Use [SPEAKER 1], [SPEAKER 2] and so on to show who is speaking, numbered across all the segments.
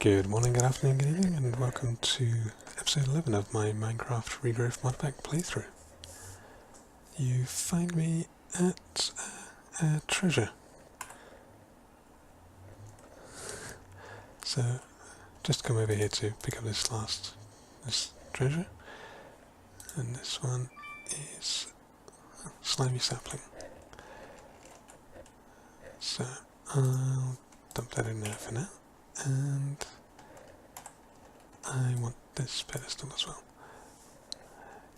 [SPEAKER 1] Good morning, good afternoon, good evening, and welcome to episode 11 of my Minecraft Regrowth Modpack playthrough. You find me at a treasure. So, just come over here to pick up this treasure, and this one is slimy sapling. So, I'll dump that in there for now, and I want this pedestal as well.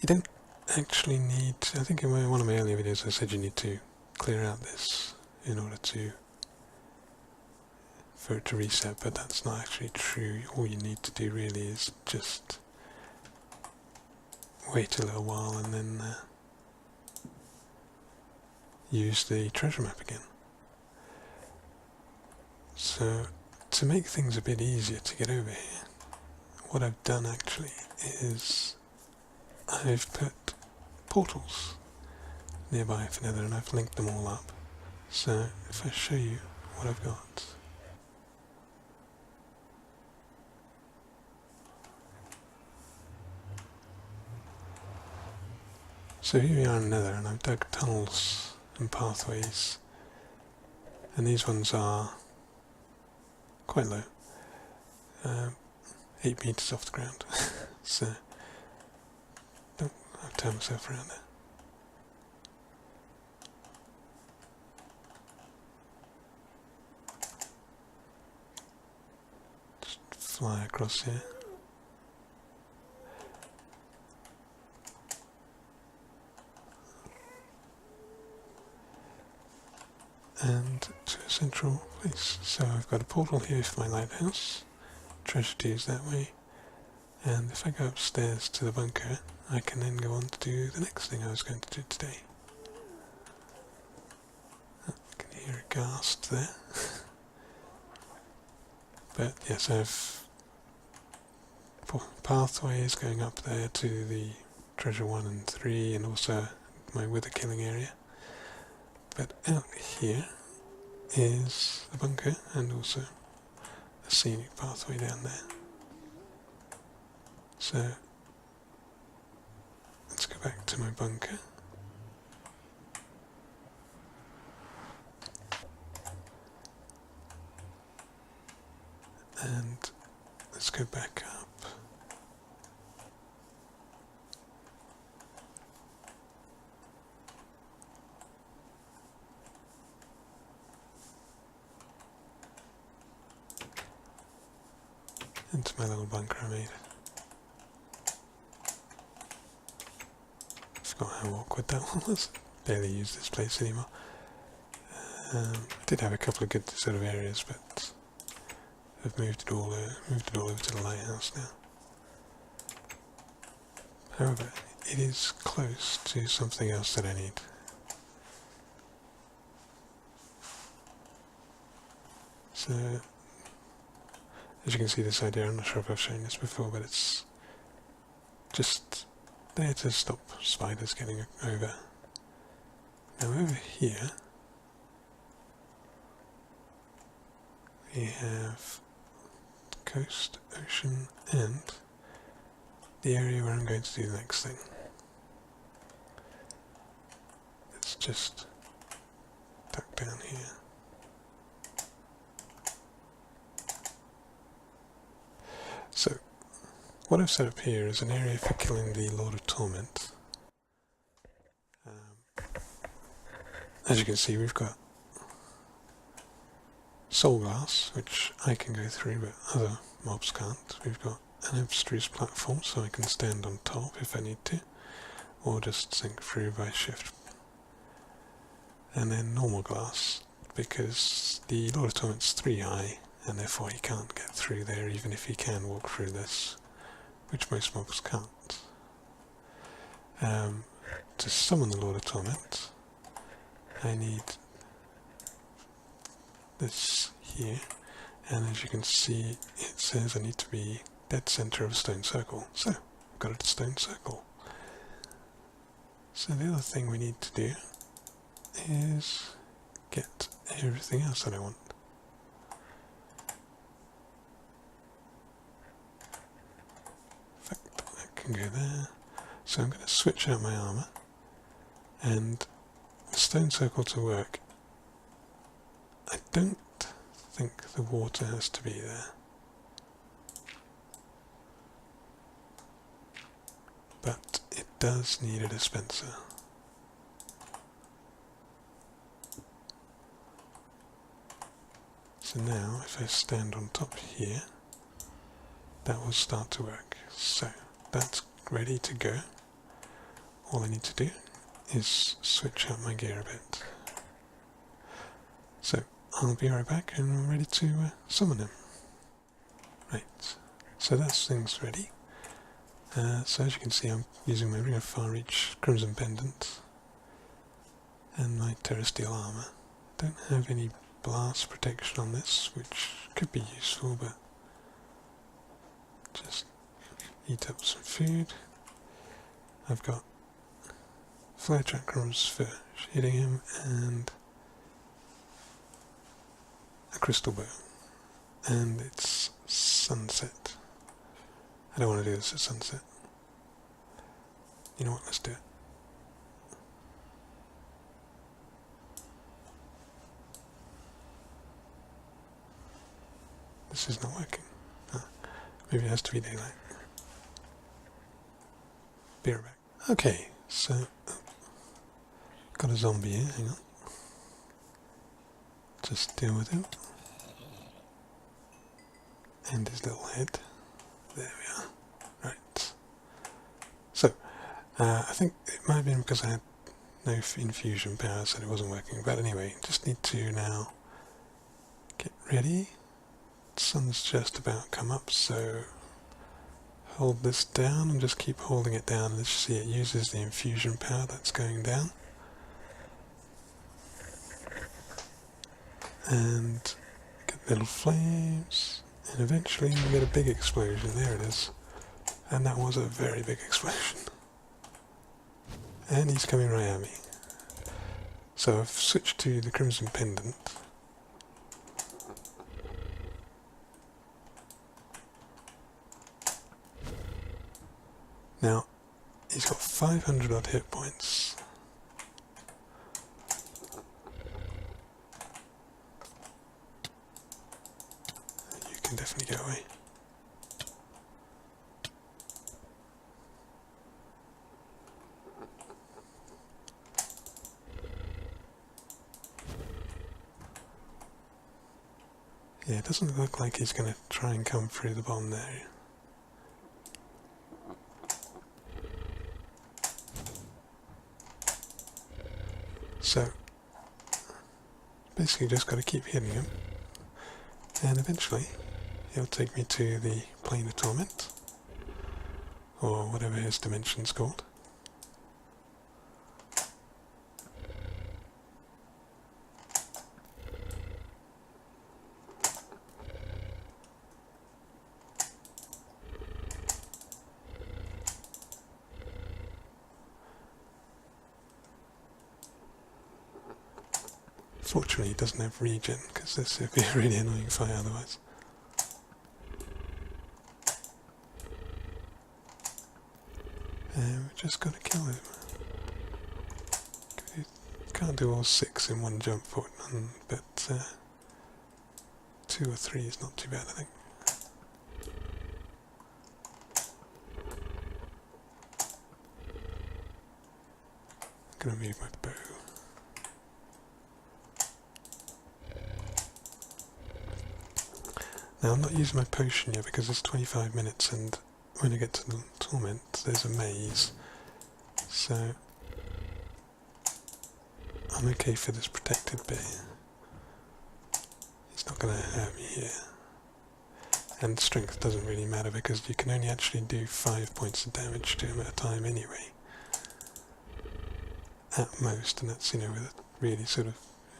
[SPEAKER 1] You don't actually need, I think in one of my earlier videos I said you need to clear out this in order for it to reset, but that's not actually true. All you need to do really is just wait a little while and then use the treasure map again. So to make things a bit easier to get over here, what I've done actually is I've put portals nearby for nether and I've linked them all up. So if I show you what I've got. So here we are in nether and I've dug tunnels and pathways, and these ones are quite low, 8 meters off the ground. So I've turned myself around there. Just fly across here. And to a central place. So I've got a portal here for my lighthouse, treasure to use that way, and if I go upstairs to the bunker I can then go on to do the next thing I was going to do today. I can hear a ghast there. But yes, I have pathways going up there to the treasure 1 and 3 and also my wither killing area. But out here is the bunker and also a scenic pathway down there. So let's go back to my bunker. And let's go back up. Into my little bunker I made. Forgot how awkward that one was. Barely use this place anymore. I did have a couple of good sort of areas, but I've moved it all over to the lighthouse now. However, it is close to something else that I need. So, as you can see this idea, I'm not sure if I've shown this before, but it's just there to stop spiders getting over. Now over here, we have coast, ocean, and the area where I'm going to do the next thing. It's just tucked down here. So, what I've set up here is an area for killing the Lord of Torment. As you can see, we've got soul glass, which I can go through, but other mobs can't. We've got an abstruse platform, so I can stand on top if I need to, or just sink through by shift. And then normal glass, because the Lord of Torment's 3 high, and therefore he can't get through there even if he can walk through this, which most mobs can't. To summon the Lord of Torment, I need this here, and as you can see it says I need to be dead center of a stone circle, so I've got a stone circle. So the other thing we need to do is get everything else that I want. can go there. So I'm going to switch out my armour, and the stone circle to work. I don't think the water has to be there. But it does need a dispenser. So now, if I stand on top here, that will start to work. So, that's ready to go. All I need to do is switch out my gear a bit. So, I'll be right back and I'm ready to summon him. Right, so that's things ready. So as you can see, I'm using my Ring of Far-Reach Crimson Pendant and my Terrasteel armour. Don't have any blast protection on this, which could be useful, but just eat up some food. I've got flare chakrams for shading him and a crystal bow, and it's sunset. I don't want to do this at sunset. You know what, let's do it. This is not working. Maybe it has to be daylight. Be right back. Okay, so got a zombie here, hang on. Just deal with him. And his little head. There we are. Right. So, I think it might have been because I had no infusion power, so it wasn't working. But anyway, just need to now get ready. The sun's just about come up, so hold this down and just keep holding it down. Let's see, it uses the infusion power that's going down. And get little flames, and eventually we get a big explosion. There it is. And that was a very big explosion. And he's coming right at me. So I've switched to the Crimson Pendant. Now, he's got 500 odd hit points. You can definitely get away. Yeah, it doesn't look like he's going to try and come through the bottom there. So, basically just got to keep hitting him, and eventually he'll take me to the Plane of Torment, or whatever his dimension's called. Fortunately, it doesn't have regen, because this would be a really annoying fight otherwise. And we've just got to kill him. You can't do all 6 in one jump, but 2 or 3 is not too bad, I think. I'm going to move my bow. Now I'm not using my potion yet because it's 25 minutes, and when I get to the torment there's a maze, so I'm okay for this protected bit. He's not going to hurt me here, and strength doesn't really matter because you can only actually do 5 points of damage to him at a time anyway, at most, and that's, you know, with a really sort of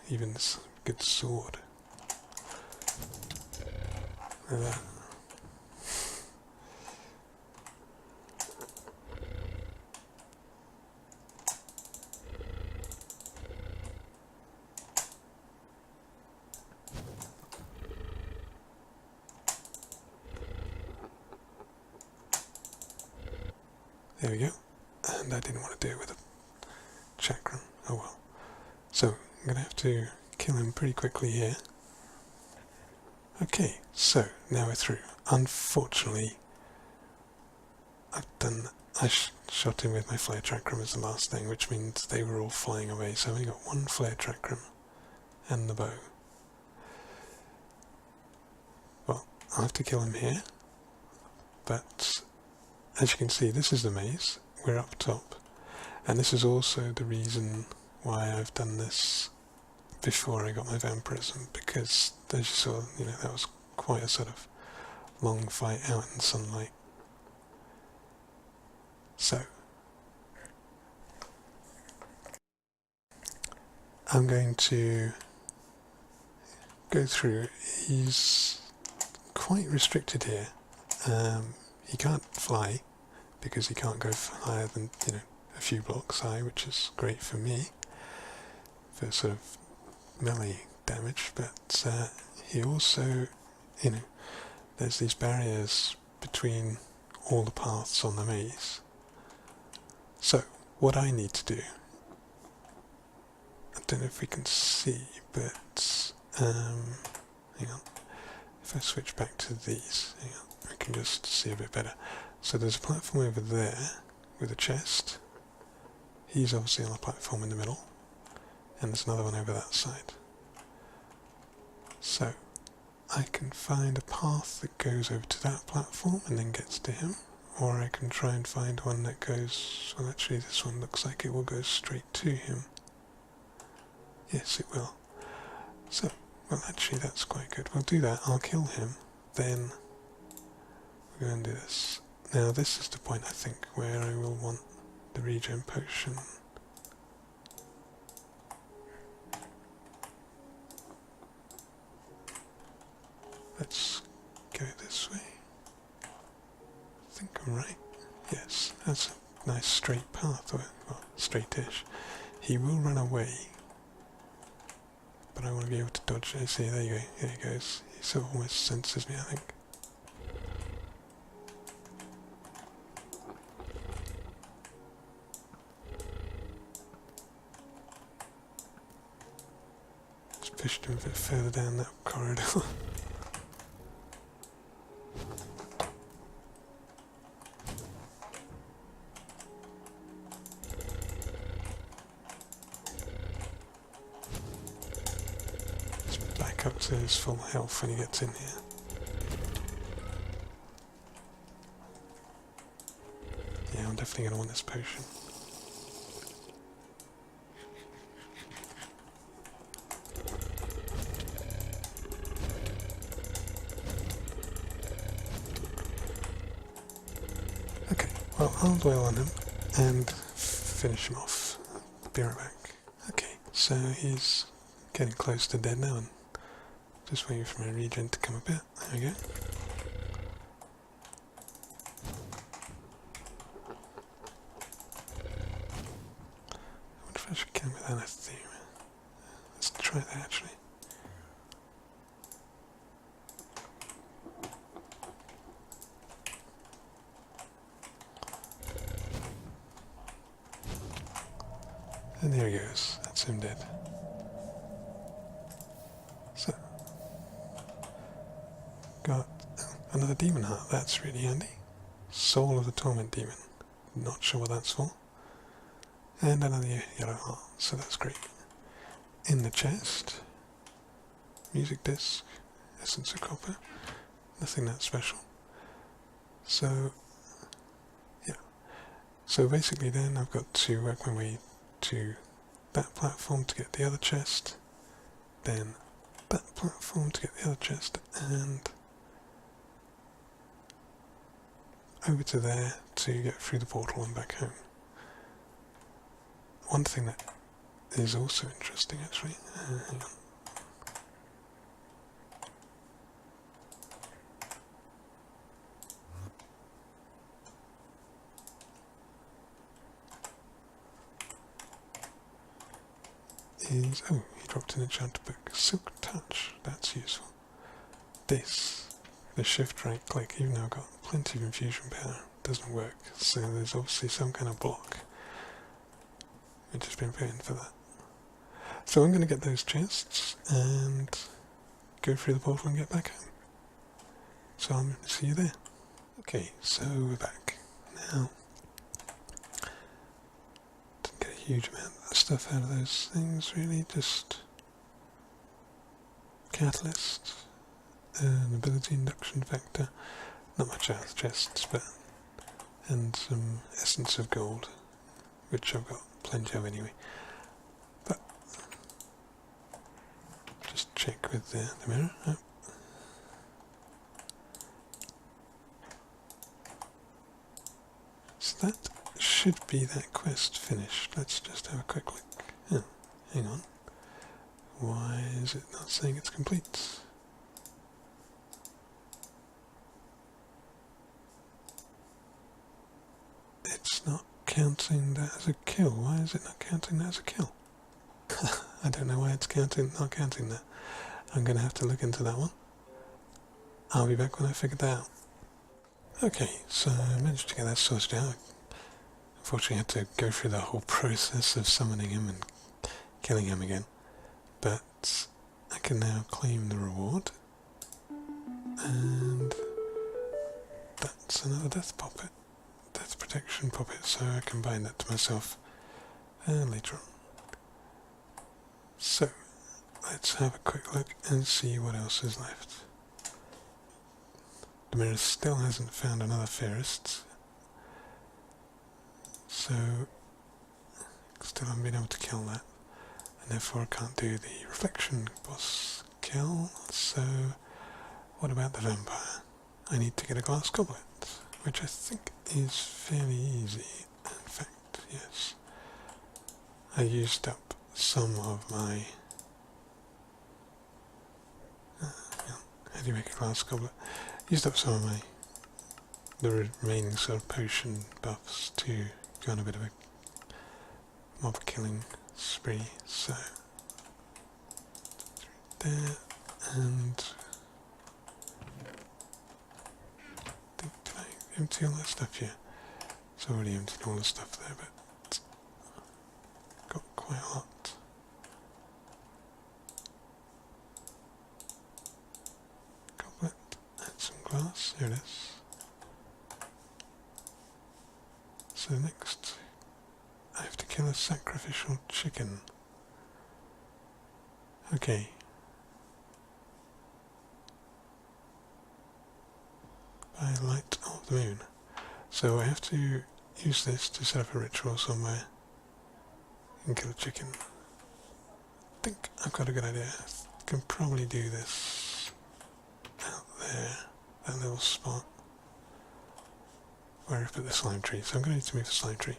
[SPEAKER 1] even good sword. Like that. There we go. And I didn't want to do it with a chakram. Oh well. So, I'm going to have to kill him pretty quickly here. Okay, so now we're through. Unfortunately, I shot him with my flare chakram as the last thing, which means they were all flying away. So I only got one flare chakram and the bow. Well, I'll have to kill him here. But as you can see, this is the maze. We're up top. And this is also the reason why I've done this before I got my vampirism, because as you saw, that was quite a sort of long fight out in sunlight. So, I'm going to go through. He's quite restricted here. He can't fly because he can't go higher than, a few blocks high, which is great for me for sort of melee damage, but he also, there's these barriers between all the paths on the maze. So, what I need to do, I don't know if we can see, but hang on, if I switch back to these, hang on, I can just see a bit better. So there's a platform over there with a chest. He's obviously on the platform in the middle, and there's another one over that side. So I can find a path that goes over to that platform and then gets to him, or I can try and find one that goes, well actually this one looks like it will go straight to him. Yes, it will. So, well actually that's quite good. We'll do that, I'll kill him, then we're going to do this. Now this is the point I think where I will want the regen potion. Let's go this way. I think I'm right. Yes, that's a nice straight path, well, straightish. He will run away, but I want to be able to dodge it. See, there you go, here he goes. He sort of almost senses me, I think. Just pushed him a bit further down that corridor. Up to his full health when he gets in here. Yeah, I'm definitely going to want this potion. Okay, well I'll dwell on him and finish him off. Be right back. Okay, so he's getting close to dead now, and just waiting for my regen to come a bit. There we go. I wonder if I should kill him with anathema. Let's try that actually. And there he goes. That's him dead. So, got another demon heart, that's really handy. Soul of the Torment demon, not sure what that's for. And another yellow heart, so that's great. In the chest, music disc, essence of copper, nothing that special. So, yeah. So basically then I've got to work my way to that platform to get the other chest, then that platform to get the other chest, and over to there to get through the portal and back home. One thing that is also interesting actually, hang on. Is, oh, he dropped an enchanted book. Silk Touch, that's useful. This, the shift right click, even though I've got plenty of infusion power, doesn't work. So there's obviously some kind of block which has been put in for that. So I'm going to get those chests and go through the portal and get back home. So I'm going to see you there. Okay, so we're back. Now, didn't get a huge amount of stuff out of those things really, just catalyst, an ability induction factor, not much out of the chests, but, and some essence of gold, which I've got plenty of anyway. But, just check with the mirror. Oh. So that should be that quest finished. Let's just have a quick look. Oh, hang on. Why is it not saying it's complete? It's not counting that as a kill. Why is it not counting that as a kill? I don't know why it's not counting that. I'm going to have to look into that one. I'll be back when I figure that out. Okay, so I managed to get that sorted out. Unfortunately I had to go through the whole process of summoning him and killing him again. But I can now claim the reward. And that's another death protection puppet, so I can bind that to myself later on. So, let's have a quick look and see what else is left. The mirror still hasn't found another Fairest, so still haven't been able to kill that, and therefore I can't do the reflection boss kill. So what about the vampire? I need to get a glass goblet, which I think is fairly easy. In fact, yes. I used up some of my... how do you make a glass goblet? Used up some of the remaining sort of potion buffs to go on a bit of a mob killing spree, so there, and did I empty all that stuff? Yeah, it's already emptied all the stuff there, but got quite a lot. Glass, here it is. So next I have to kill a sacrificial chicken. Okay. By light of the moon. So I have to use this to set up a ritual somewhere and kill a chicken. I think I've got a good idea. I can probably do this out there. That little spot where I put the slime tree. So I'm going to need to move the slime tree.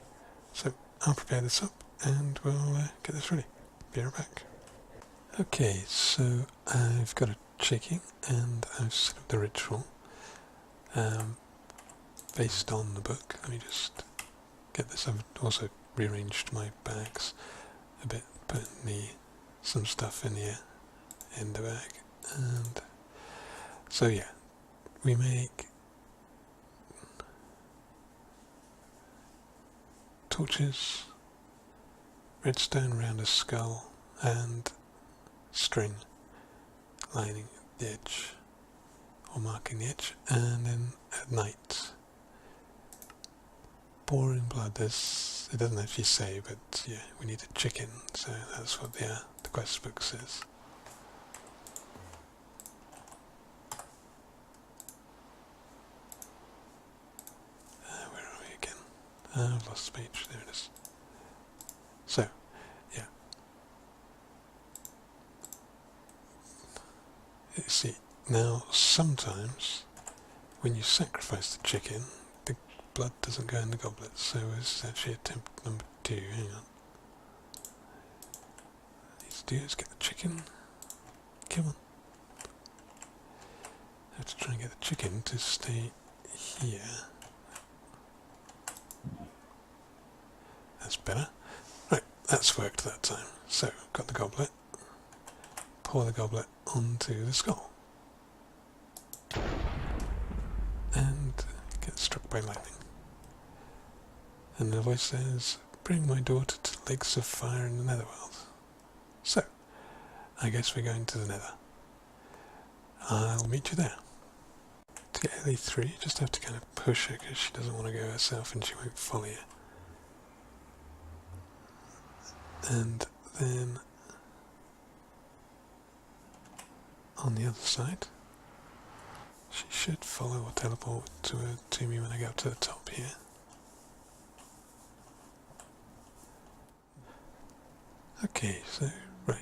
[SPEAKER 1] So I'll prepare this up and we'll get this ready. Be right back. Okay, so I've got a chicken and I've set up the ritual based on the book. Let me just get this. I've also rearranged my bags a bit, putting some stuff in here in the bag. And so yeah. We make torches, redstone around a skull, and string lining the edge, or marking the edge, and then at night, pouring blood. It doesn't actually say, but yeah, we need a chicken, so that's what the quest book says. I've lost speech, there it is. So, yeah. You see, now sometimes when you sacrifice the chicken, the blood doesn't go in the goblet, so it's actually attempt number 2, hang on. What I need to do is get the chicken. Come on. I have to try and get the chicken to stay here. That's better. Right, that's worked that time. So, got the goblet. Pour the goblet onto the skull. And get struck by lightning. And the voice says, bring my daughter to the lakes of fire in the netherworld. So, I guess we're going to the nether. I'll meet you there. To get Ellie through, you just have to kind of push her because she doesn't want to go herself and she won't follow you. And then on the other side, she should follow or teleport to me when I get up to the top here. Okay, so, right,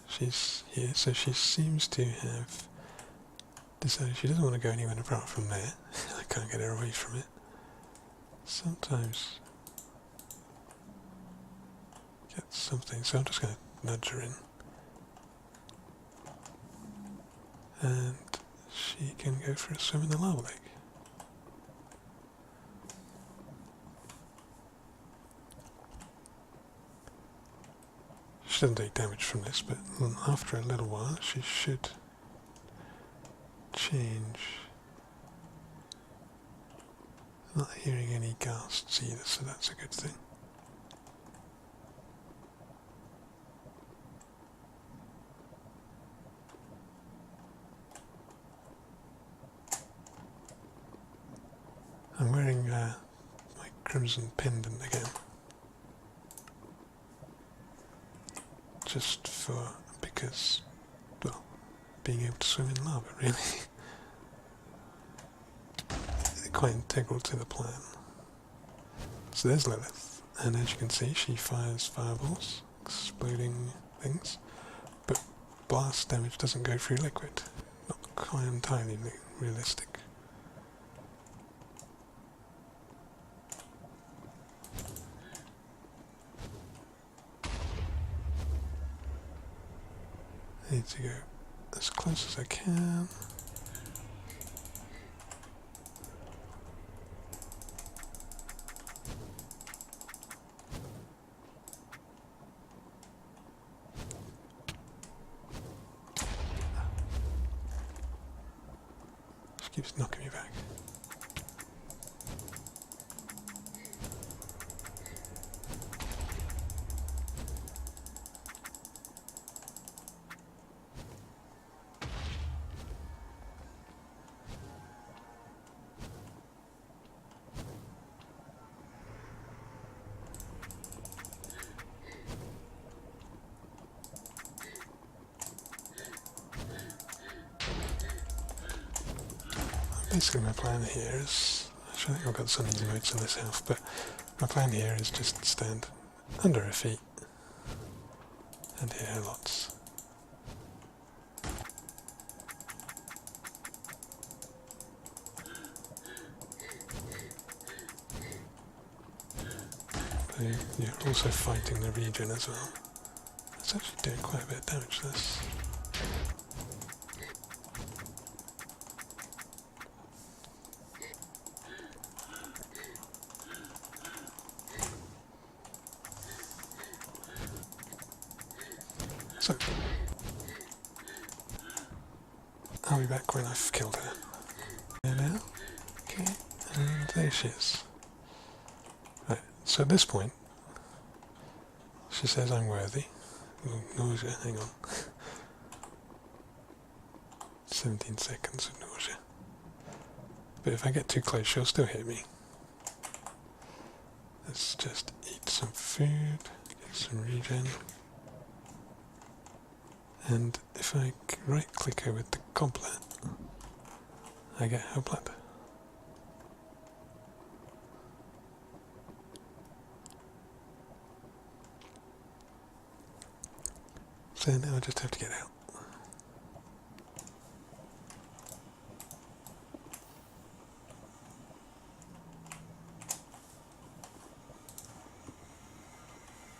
[SPEAKER 1] she's here, so she seems to have decided she doesn't want to go anywhere apart from there. I can't get her away from it. Sometimes get something, so I'm just going to nudge her in. And she can go for a swim in the lava lake. She doesn't take damage from this, but after a little while she should change. I'm not hearing any ghasts either, so that's a good thing. I'm wearing my crimson pendant again. Just because, well, being able to swim in lava, really. Quite integral to the plan. So there's Lilith, and as you can see, she fires fireballs, exploding things, but blast damage doesn't go through liquid. Not quite entirely realistic. I need to go as close as I can. She keeps knocking me back. Basically my plan here is, actually I think I've got some emotes in this house, but my plan here is just stand under her feet and hear her lots. So you're also fighting the regen as well. It's actually doing quite a bit of damage, this. So, I'll be back when I've killed her. There now. Okay, and there she is. Right, so at this point, she says I'm worthy. Oh, nausea, hang on. 17 seconds of nausea. But if I get too close, she'll still hit me. Let's just eat some food, get some regen. And if I right click her with the goblet, I get her blood. So now I just have to get out.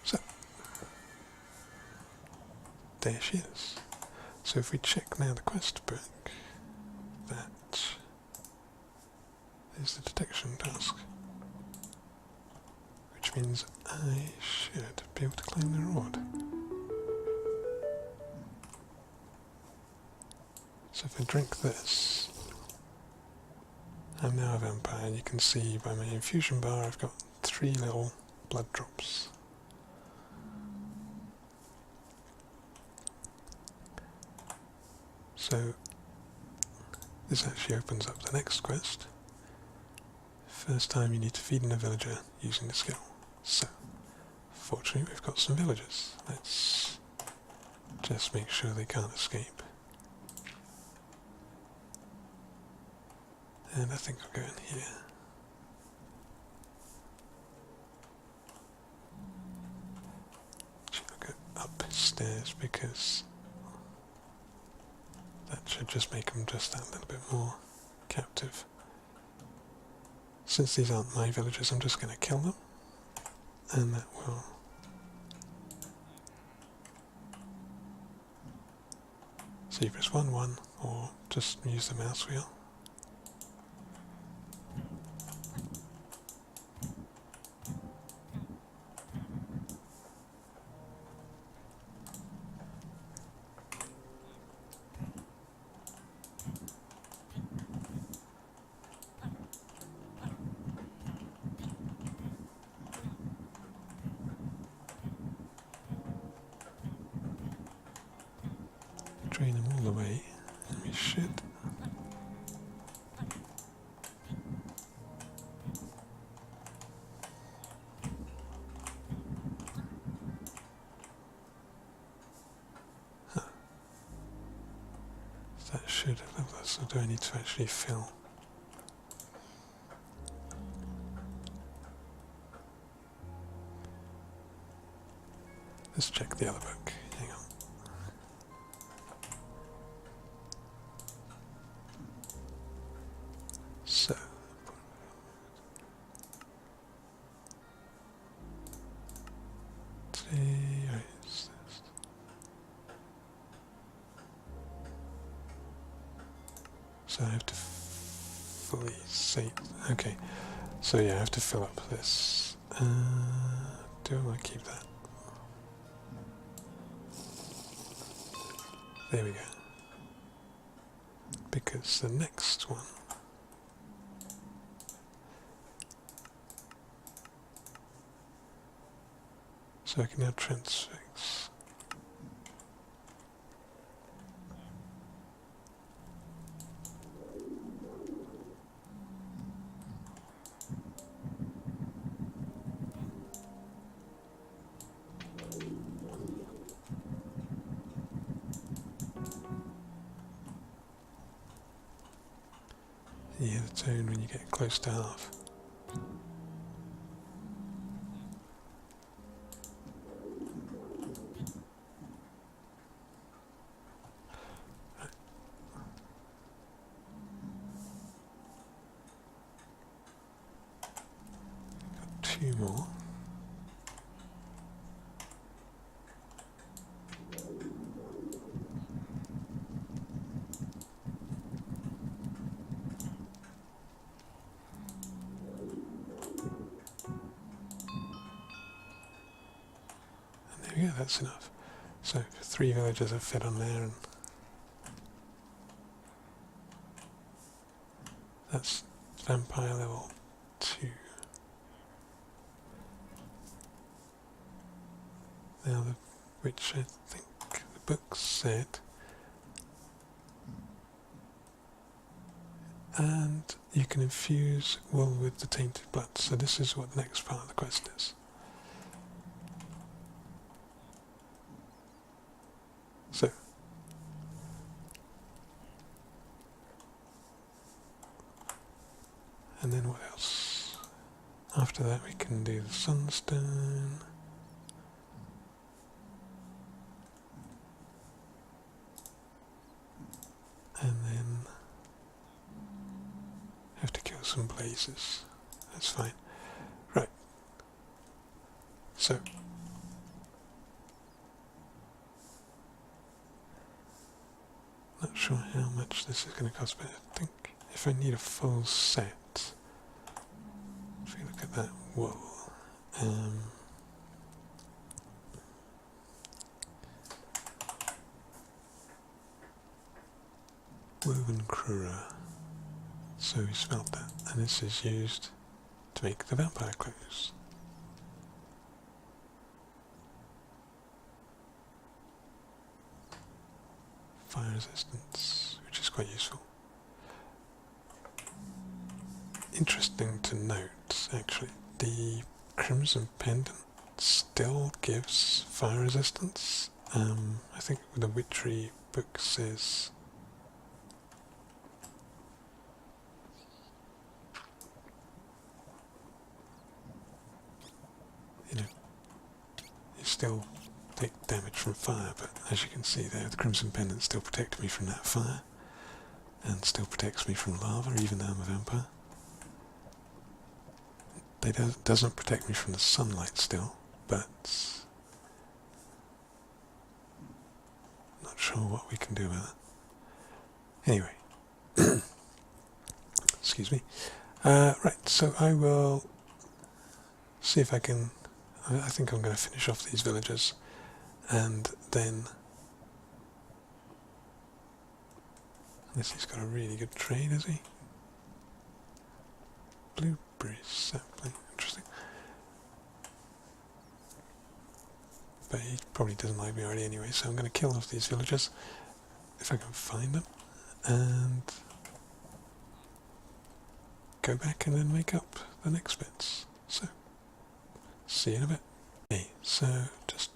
[SPEAKER 1] So, there she is. So if we check now the quest book, that is the detection task. Which means I should be able to claim the reward. So if I drink this, I'm now a vampire, and you can see by my infusion bar I've got 3 little blood drops. So this actually opens up the next quest. First time you need to feed in a villager using the skill. So, fortunately we've got some villagers. Let's just make sure they can't escape. And I think I'll go in here. I'll go upstairs because that should just make them just that little bit more captive. Since these aren't my villagers, I'm just going to kill them. And that will... So you press 1-1 or just use the mouse wheel. Drain them all the way, and we should. Huh. That should have leveled us, or do I need to actually fill? Let's check the other book. Hang on. So, so I have to fully save. Okay, so yeah, I have to fill up this. Do I want to keep that? There we go. Because the next one. So I can now transfix. You hear the tone when you get close to half. Two more. And there we go, that's enough. So 3 villagers have fed on there, and that's vampire level 2. Now, which I think the book said, and you can infuse wool with the tainted blood. So this is what the next part of the quest is. So, and then what else? After that we can do the sunstone. And then have to kill some blazes. That's fine. Right. So not sure how much this is going to cost, but I think if I need a full set, if we look at that wool, woven crura. So we smelt that, and this is used to make the vampire clothes. fire resistance, which is quite useful. Interesting to note, actually, the Crimson Pendant still gives fire resistance. I think the Witchery book says you still take damage from fire, but as you can see there, the Crimson Pendant still protects me from that fire, and still protects me from lava, even though I'm a vampire. It doesn't protect me from the sunlight still, but not sure what we can do about that. Anyway, excuse me. Right, so I will see if I can. I think I'm going to finish off these villagers, and then. Unless he's got a really good trade, has he? Blueberry sapling, interesting. But he probably doesn't like me already anyway, so I'm going to kill off these villagers if I can find them, and go back and then make up the next bits. So, see you in a bit. Okay, so just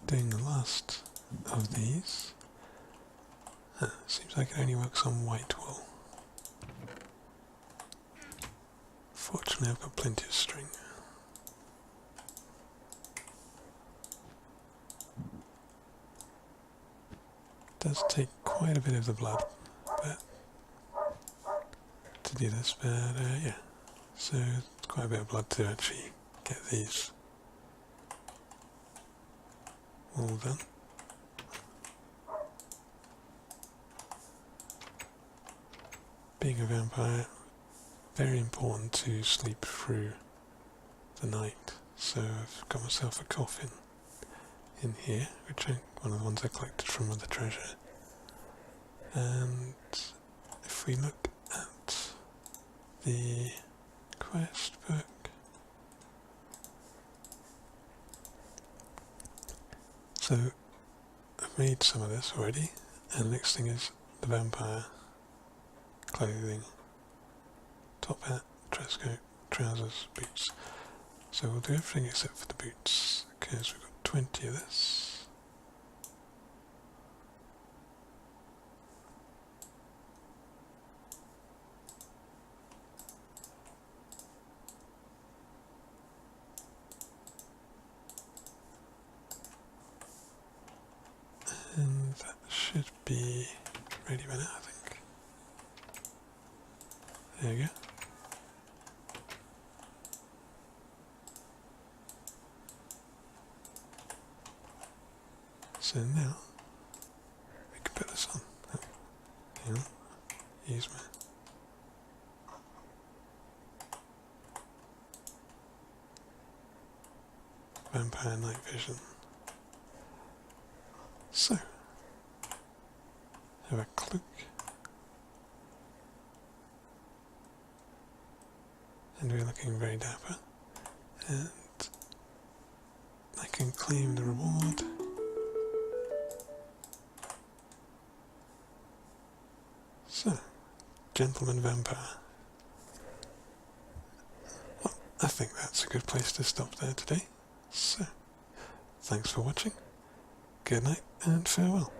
[SPEAKER 1] doing the last of these. Seems like it only works on white wool. Fortunately, I've got plenty of string. It does take quite a bit of the blood, but to do this, but yeah. So it's quite a bit of blood to actually get these all done. Being a vampire, very important to sleep through the night, so I've got myself a coffin in here, which is one of the ones I collected from the treasure. And if we look at the quest book, so I've made some of this already, and the next thing is the vampire clothing, top hat, dress coat, trousers, boots. So we'll do everything except for the boots, because we've got 20 of this. And that should be ready by now, I think. There you go. So now we can put this on. Oh, hang on. Use my vampire night vision. So have a cloak. And we're looking very dapper. And I can claim the reward. So, Gentleman Vampire. Well, I think that's a good place to stop there today. So, thanks for watching. Good night and farewell.